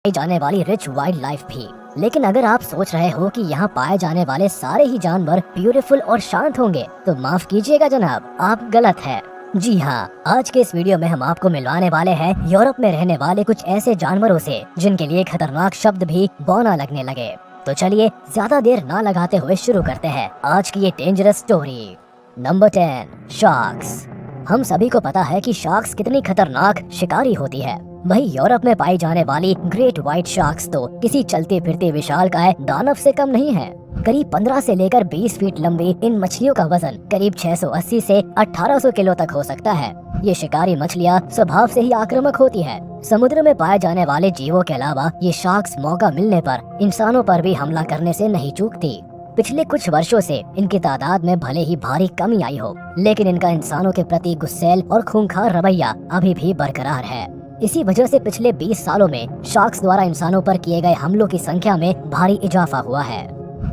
जाने वाली rich wild life भी। लेकिन अगर आप सोच रहे हो कि यहाँ पाए जाने वाले सारे ही जानवर ब्यूटीफुल और शांत होंगे तो माफ कीजिएगा जनाब, आप गलत है। जी हाँ, आज के इस वीडियो में हम आपको मिलवाने वाले हैं यूरोप में रहने वाले कुछ ऐसे जानवरों से जिनके लिए खतरनाक शब्द भी बौना लगने लगे। तो चलिए ज्यादा देर ना लगाते हुए शुरू करते हैं आज की ये डेंजरस स्टोरी। Number 10, sharks. हम सभी को पता है कि शार्क्स कितनी खतरनाक शिकारी होती है। वही यूरोप में पाई जाने वाली ग्रेट व्हाइट शार्क्स तो किसी चलते फिरते विशालकाय दानव से कम नहीं है। करीब 15 से लेकर 20 फीट लंबी इन मछलियों का वजन करीब 680 से 1800 किलो तक हो सकता है। ये शिकारी मछलियाँ स्वभाव से ही आक्रामक होती है। समुद्र में पाए जाने वाले जीवों के अलावा ये शार्क्स मौका मिलने पर इंसानों पर भी हमला करने से नहीं चूकती। पिछले कुछ वर्षों से इनकी तादाद में भले ही भारी कमी आई हो, लेकिन इनका इंसानों के प्रति गुस्सैल और खूंखार रवैया अभी भी बरकरार है। इसी वजह से पिछले 20 सालों में शार्क्स द्वारा इंसानों पर किए गए हमलों की संख्या में भारी इजाफा हुआ है।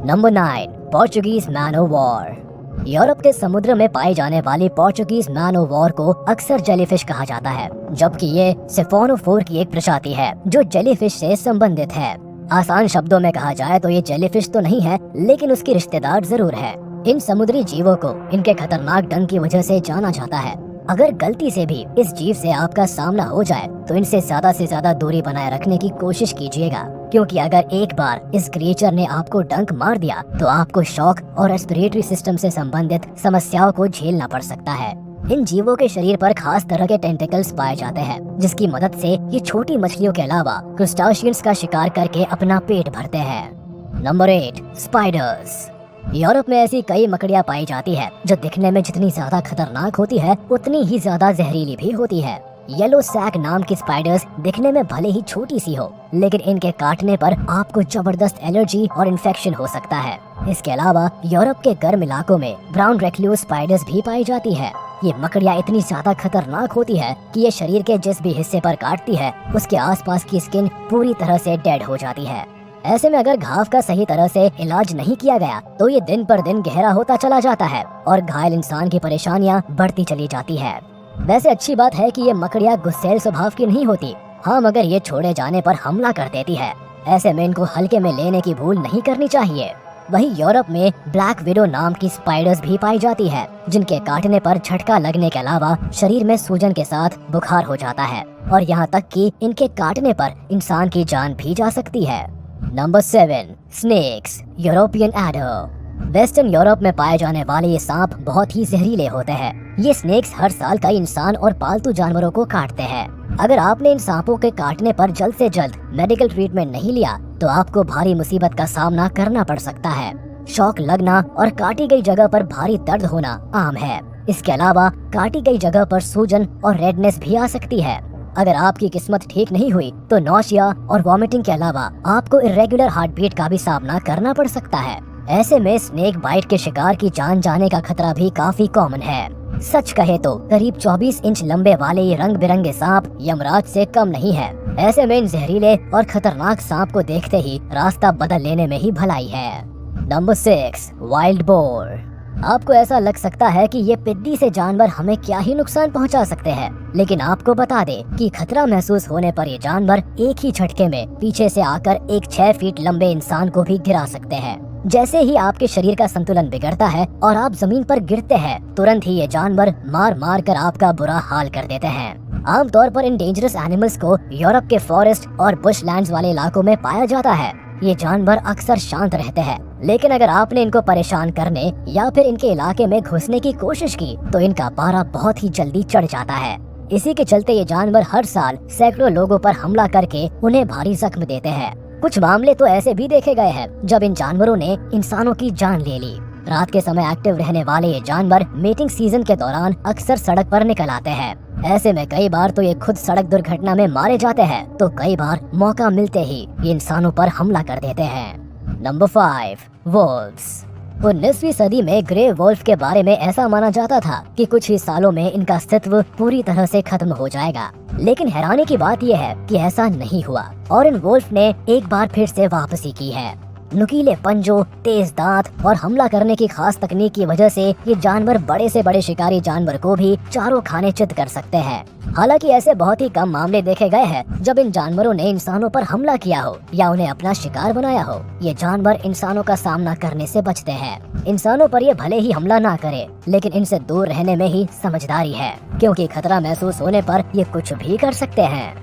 नंबर 9, पोर्चुगीज मैन ओ वॉर। यूरोप के समुद्र में पाई जाने वाली पोर्चुगीज मैन ओ वॉर को अक्सर जेलीफिश कहा जाता है, जबकि ये सिफोनोफोर की एक प्रजाति है जो जेलीफिश से संबंधित है। आसान शब्दों में कहा जाए तो ये जेलीफिश तो नहीं है, लेकिन उसकी रिश्तेदार जरूर है। इन समुद्री जीवों को इनके खतरनाक डंक की वजह से जाना जाता है। अगर गलती से भी इस जीव से आपका सामना हो जाए तो इनसे ज्यादा दूरी बनाए रखने की कोशिश कीजिएगा, क्योंकि अगर एक बार इस क्रिएचर ने आपको डंक मार दिया तो आपको शॉक और रेस्पिरेटरी सिस्टम से संबंधित समस्याओं को झेलना पड़ सकता है। इन जीवों के शरीर पर खास तरह के टेंटिकल्स पाए जाते हैं, जिसकी मदद से ये छोटी मछलियों के अलावा क्रुस्टाशियंस का शिकार करके अपना पेट भरते हैं। Number 8, spiders. यूरोप में ऐसी कई मकड़ियाँ पाई जाती है जो दिखने में जितनी ज्यादा खतरनाक होती है उतनी ही ज्यादा जहरीली भी होती है। येलो सैक नाम की स्पाइडर्स दिखने में भले ही छोटी सी हो, लेकिन इनके काटने पर आपको जबरदस्त एलर्जी और इन्फेक्शन हो सकता है। इसके अलावा यूरोप के गर्म इलाकों में ब्राउन रेक्लूज स्पाइडर्स भी पाई जाती है। ये मकड़ियाँ इतनी ज्यादा खतरनाक होती है कि ये शरीर के जिस भी हिस्से पर काटती है उसके आसपास की स्किन पूरी तरह से डेड हो जाती है। ऐसे में अगर घाव का सही तरह से इलाज नहीं किया गया तो ये दिन पर दिन गहरा होता चला जाता है और घायल इंसान की परेशानियां बढ़ती चली जाती है। वैसे अच्छी बात है कि ये मकड़ियाँ गुस्सैल स्वभाव की नहीं होती। हाँ, मगर ये छोड़े जाने पर हमला कर देती है। ऐसे में इनको हल्के में लेने की भूल नहीं करनी चाहिए। वही यूरोप में ब्लैक विडो नाम की स्पाइडर्स भी पाई जाती है, जिनके काटने पर झटका लगने के अलावा शरीर में सूजन के साथ बुखार हो जाता है और यहाँ तक कि इनके काटने पर इंसान की जान भी जा सकती है। Number 7, snakes, European adder. Western Europe में पाए जाने वाले ये सांप बहुत ही जहरीले होते हैं। ये स्नेक्स हर साल कई इंसान और पालतू जानवरों को काटते हैं। अगर आपने इन सांपों के काटने पर जल्द से जल्द मेडिकल ट्रीटमेंट नहीं लिया तो आपको भारी मुसीबत का सामना करना पड़ सकता है। शॉक लगना और काटी गई जगह पर भारी दर्द होना आम है। इसके अलावा काटी गई जगह पर सूजन और रेडनेस भी आ सकती है। अगर आपकी किस्मत ठीक नहीं हुई तो नौशिया और वॉमिटिंग के अलावा आपको इरेगुलर हार्ट बीट का भी सामना करना पड़ सकता है। ऐसे में स्नेक बाइट के शिकार की जान जाने का खतरा भी काफी कॉमन है। सच कहे तो करीब 24 इंच लंबे वाले ये रंग बिरंगे सांप यमराज से कम नहीं है। ऐसे में इन जहरीले और खतरनाक सांप को देखते ही रास्ता बदल लेने में ही भलाई है। Number 6, wild boar. आपको ऐसा लग सकता है कि ये पिद्दी से जानवर हमें क्या ही नुकसान पहुंचा सकते हैं, लेकिन आपको बता दे कि खतरा महसूस होने पर ये जानवर एक ही झटके में पीछे से आकर एक 6 फीट लंबे इंसान को भी गिरा सकते हैं। जैसे ही आपके शरीर का संतुलन बिगड़ता है और आप जमीन पर गिरते हैं, तुरंत ही ये जानवर मार मार कर आपका बुरा हाल कर देते हैं। आमतौर पर इन डेंजरस एनिमल्स को यूरोप के फॉरेस्ट और बुशलैंड्स वाले इलाकों में पाया जाता है। ये जानवर अक्सर शांत रहते हैं, लेकिन अगर आपने इनको परेशान करने या फिर इनके इलाके में घुसने की कोशिश की तो इनका पारा बहुत ही जल्दी चढ़ जाता है। इसी के चलते ये जानवर हर साल सैकड़ों लोगों पर हमला करके उन्हें भारी जख्म देते हैं। कुछ मामले तो ऐसे भी देखे गए हैं जब इन जानवरों ने इंसानों की जान ले ली। रात के समय एक्टिव रहने वाले ये जानवर मीटिंग सीजन के दौरान अक्सर सड़क पर निकल आते हैं। ऐसे में कई बार तो ये खुद सड़क दुर्घटना में मारे जाते हैं तो कई बार मौका मिलते ही ये इंसानों पर हमला कर देते हैं। Number 5, wolves. 19वीं सदी में ग्रे वोल्फ के बारे में ऐसा माना जाता था कि कुछ ही सालों में इनका अस्तित्व पूरी तरह से खत्म हो जाएगा, लेकिन हैरानी की बात यह है कि ऐसा नहीं हुआ और इन वोल्फ ने एक बार फिर से वापसी की है। नुकीले पंजों, तेज दांत और हमला करने की खास तकनीक की वजह से ये जानवर बड़े से बड़े शिकारी जानवर को भी चारों खाने चित कर सकते हैं। हालांकि ऐसे बहुत ही कम मामले देखे गए हैं जब इन जानवरों ने इंसानों पर हमला किया हो या उन्हें अपना शिकार बनाया हो। ये जानवर इंसानों का सामना करने से बचते हैं। इंसानों पर ये भले ही हमला ना करे, लेकिन इनसे दूर रहने में ही समझदारी है, क्योंकि खतरा महसूस होने पर ये कुछ भी कर सकते हैं।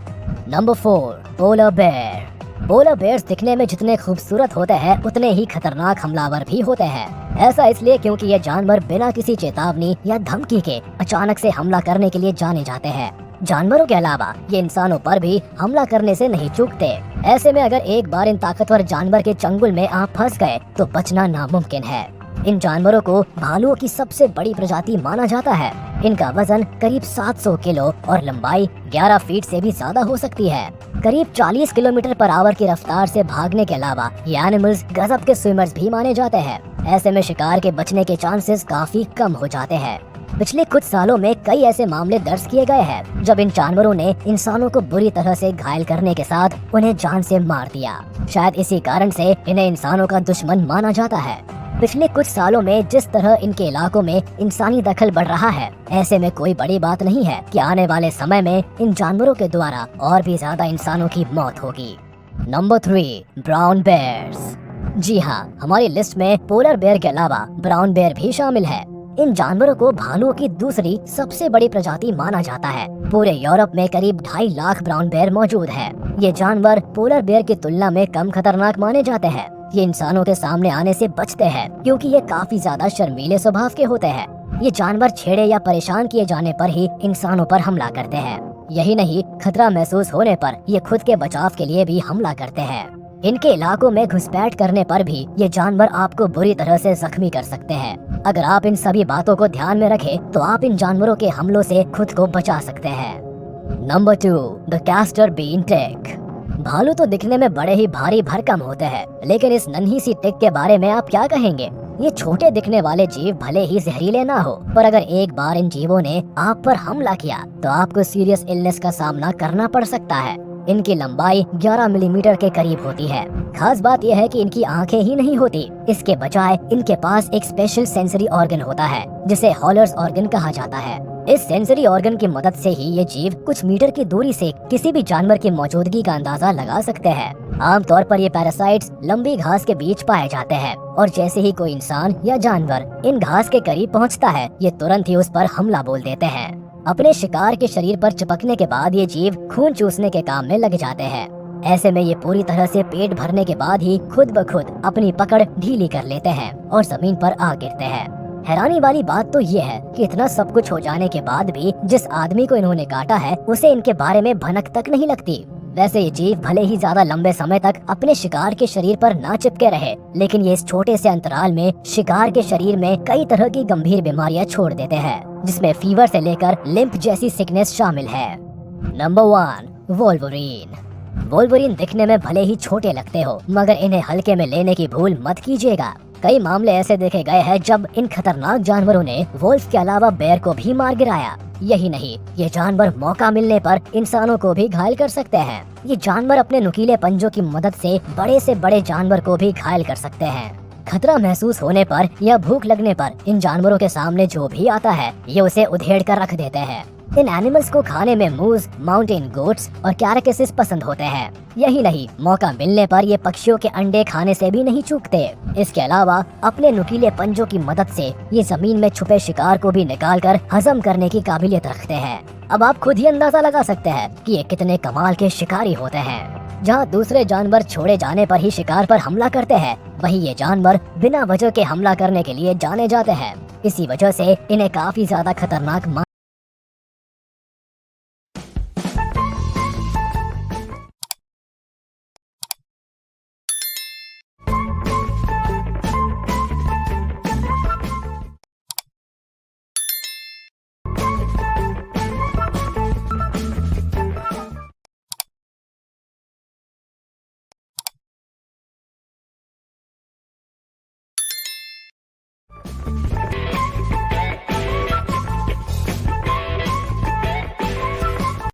Number 4, polar bear. Polar bears दिखने में जितने खूबसूरत होते हैं उतने ही खतरनाक हमलावर भी होते हैं। ऐसा इसलिए क्योंकि ये जानवर बिना किसी चेतावनी या धमकी के अचानक से हमला करने के लिए जाने जाते हैं। जानवरों के अलावा ये इंसानों पर भी हमला करने से नहीं चूकते। ऐसे में अगर एक बार इन ताकतवर जानवर के चंगुल में आप फंस गए तो बचना नामुमकिन है। इन जानवरों को भालुओं की सबसे बड़ी प्रजाति माना जाता है। इनका वजन करीब 700 किलो और लंबाई 11 फीट से भी ज्यादा हो सकती है। करीब 40 किलोमीटर पर आवर की रफ्तार से भागने के अलावा ये एनिमल्स गजब के स्विमर्स भी माने जाते हैं। ऐसे में शिकार के बचने के चांसेस काफी कम हो जाते हैं। पिछले कुछ सालों में कई ऐसे मामले दर्ज किए गए हैं जब इन जानवरों ने इंसानों को बुरी तरह से घायल करने के साथ उन्हें जान से मार दिया। शायद इसी कारण से इन्हें इंसानों का दुश्मन माना जाता है। पिछले कुछ सालों में जिस तरह इनके इलाकों में इंसानी दखल बढ़ रहा है, ऐसे में कोई बड़ी बात नहीं है कि आने वाले समय में इन जानवरों के द्वारा और भी ज्यादा इंसानों की मौत होगी। Number 3, brown bears. जी हाँ, हमारी लिस्ट में पोलर बेयर के अलावा ब्राउन बेयर भी शामिल है। इन जानवरों को भालुओं की दूसरी सबसे बड़ी प्रजाति माना जाता है। पूरे यूरोप में करीब 2.5 लाख ब्राउन बेयर मौजूद है। ये जानवर पोलर बेयर की तुलना में कम खतरनाक माने जाते हैं। ये इंसानों के सामने आने से बचते हैं क्योंकि ये काफी ज्यादा शर्मीले स्वभाव के होते हैं। ये जानवर छेड़े या परेशान किए जाने पर ही इंसानों पर हमला करते हैं। यही नहीं, खतरा महसूस होने पर ये खुद के बचाव के लिए भी हमला करते हैं। इनके इलाकों में घुसपैठ करने पर भी ये जानवर आपको बुरी तरह से जख्मी कर सकते हैं। अगर आप इन सभी बातों को ध्यान में रखें तो आप इन जानवरों के हमलों से खुद को बचा सकते हैं। नंबर 2, द कैस्टर बीन टिक। भालू तो दिखने में बड़े ही भारी भरकम होते हैं, लेकिन इस नन्ही सी टिक के बारे में आप क्या कहेंगे? ये छोटे दिखने वाले जीव भले ही जहरीले ना हो, पर अगर एक बार इन जीवों ने आप पर हमला किया तो आपको सीरियस इलनेस का सामना करना पड़ सकता है। इनकी लंबाई 11 मिलीमीटर के करीब होती है। खास बात यह है कि इनकी आंखें ही नहीं होती, इसके बजाय इनके पास एक स्पेशल सेंसरी ऑर्गन होता है जिसे हॉलर्स ऑर्गन कहा जाता है। इस सेंसरी ऑर्गन की मदद से ही ये जीव कुछ मीटर की दूरी से किसी भी जानवर की मौजूदगी का अंदाजा लगा सकते हैं। आमतौर पर ये पैरासाइट्स लंबी घास के बीच पाए जाते हैं और जैसे ही कोई इंसान या जानवर इन घास के करीब पहुंचता है, ये तुरंत ही उस पर हमला बोल देते हैं। अपने शिकार के शरीर पर चिपकने के बाद ये जीव खून चूसने के काम में लग जाते हैं। ऐसे में ये पूरी तरह से पेट भरने के बाद ही खुद ब खुद अपनी पकड़ ढीली कर लेते हैं और जमीन पर आ गिरते हैं। हैरानी वाली बात तो ये है कि इतना सब कुछ हो जाने के बाद भी जिस आदमी को इन्होंने काटा है उसे इनके बारे में भनक तक नहीं लगती। वैसे ये जीव भले ही ज्यादा लंबे समय तक अपने शिकार के शरीर पर ना चिपके रहे, लेकिन ये इस छोटे से अंतराल में शिकार के शरीर में कई तरह की गंभीर बीमारियां छोड़ देते हैं, जिसमें फीवर से लेकर लिम्फ जैसी सिकनेस शामिल है। Number 1, Wolverine. वोल्वरीन दिखने में भले ही छोटे लगते हो, मगर इन्हें हल्के में लेने की भूल मत कीजिएगा। कई मामले ऐसे देखे गए हैं जब इन खतरनाक जानवरों ने वोल्फ के अलावा बेर को भी मार गिराया। यही नहीं, ये जानवर मौका मिलने पर इंसानों को भी घायल कर सकते हैं। ये जानवर अपने नुकीले पंजों की मदद से बड़े जानवर को भी घायल कर सकते हैं। खतरा महसूस होने पर या भूख लगने पर इन जानवरों के सामने जो भी आता है ये उसे उधेड़ कर रख देते हैं। इन एनिमल्स को खाने में मूज, माउंटेन गोट्स और कैराकेसिस पसंद होते हैं। यही नहीं, मौका मिलने पर ये पक्षियों के अंडे खाने से भी नहीं चूकते। इसके अलावा अपने नुकीले पंजों की मदद से ये जमीन में छुपे शिकार को भी निकालकर हजम करने की काबिलियत रखते हैं। अब आप खुद ही अंदाजा लगा सकते हैं कि ये कितने कमाल के शिकारी होते हैं। जहाँ दूसरे जानवर छोड़े जाने पर ही शिकार पर हमला करते हैं, वहीं ये जानवर बिना वजह के हमला करने के लिए जाने जाते हैं। इसी वजह से इन्हें काफी ज्यादा खतरनाक